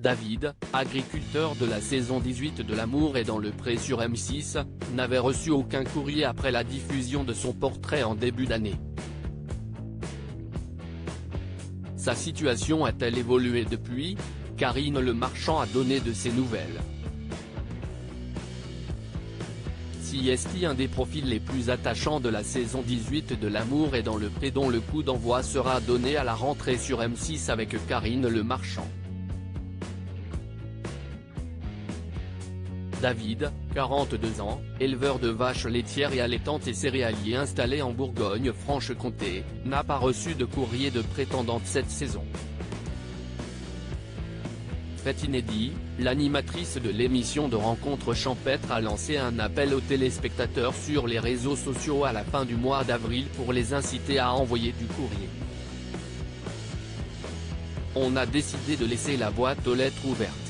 David, agriculteur de la saison 18 de L'amour est dans le pré sur M6, n'avait reçu aucun courrier après la diffusion de son portrait en début d'année. Sa situation a-t-elle évolué depuis? Karine Le Marchand a donné de ses nouvelles. Si est un des profils les plus attachants de la saison 18 de L'amour est dans le pré dont le coup d'envoi sera donné à la rentrée sur M6 avec Karine Le Marchand. David, 42 ans, éleveur de vaches laitières et allaitantes et céréalier installé en Bourgogne-Franche-Comté, n'a pas reçu de courrier de prétendante cette saison. Fait inédit, l'animatrice de l'émission de rencontres champêtres a lancé un appel aux téléspectateurs sur les réseaux sociaux à la fin du mois d'avril pour les inciter à envoyer du courrier. On a décidé de laisser la boîte aux lettres ouverte.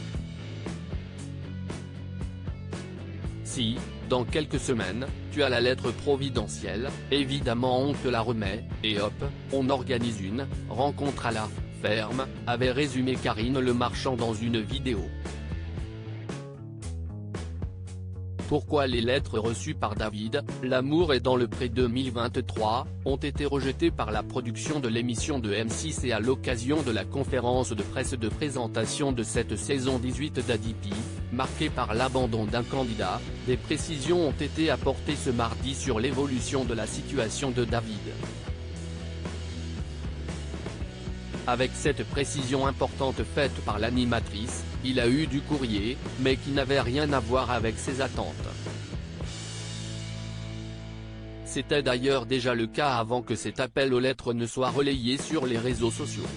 Si, dans quelques semaines, tu as la lettre providentielle, évidemment on te la remet, et hop, on organise une rencontre à la ferme, avait résumé Karine Le Marchand dans une vidéo. Pourquoi les lettres reçues par David, L'amour est dans le pré 2023, ont été rejetées par la production de l'émission de M6 et à l'occasion de la conférence de presse de présentation de cette saison 18 d'ADP, marquée par l'abandon d'un candidat, des précisions ont été apportées ce mardi sur l'évolution de la situation de David. Avec cette précision importante faite par l'animatrice, il a eu du courrier, mais qui n'avait rien à voir avec ses attentes. C'était d'ailleurs déjà le cas avant que cet appel aux lettres ne soit relayé sur les réseaux sociaux.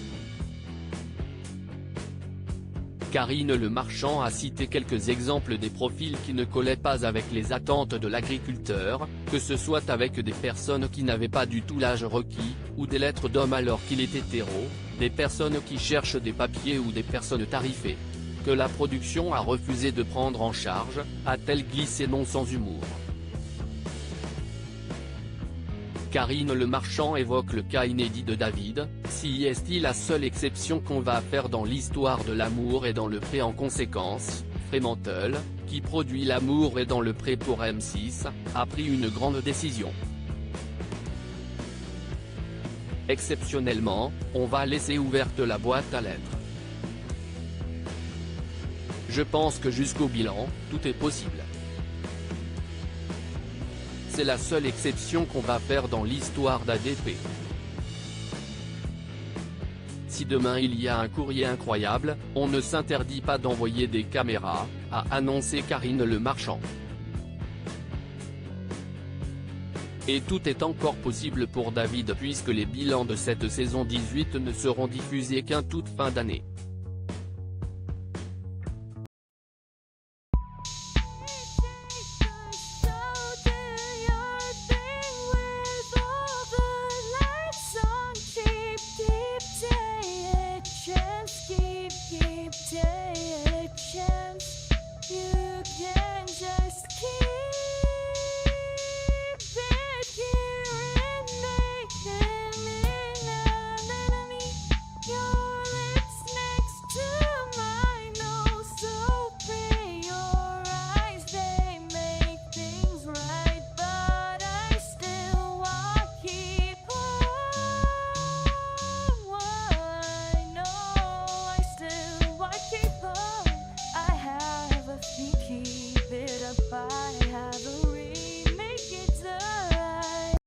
Karine Le Marchand a cité quelques exemples des profils qui ne collaient pas avec les attentes de l'agriculteur, que ce soit avec des personnes qui n'avaient pas du tout l'âge requis, ou des lettres d'hommes alors qu'il est hétéro, des personnes qui cherchent des papiers ou des personnes tarifées. Que la production a refusé de prendre en charge, a-t-elle glissé non sans humour. Karine Le Marchand évoque le cas inédit de David, si est-il la seule exception qu'on va faire dans l'histoire de L'amour et dans le pré en conséquence, Fremantle, qui produit L'amour et dans le pré pour M6, a pris une grande décision. Exceptionnellement, on va laisser ouverte la boîte à lettres. Je pense que jusqu'au bilan, tout est possible. C'est la seule exception qu'on va faire dans l'histoire d'ADP. Si demain il y a un courrier incroyable, on ne s'interdit pas d'envoyer des caméras, a annoncé Karine Le Marchand. Et tout est encore possible pour David puisque les bilans de cette saison 18 ne seront diffusés qu'en toute fin d'année.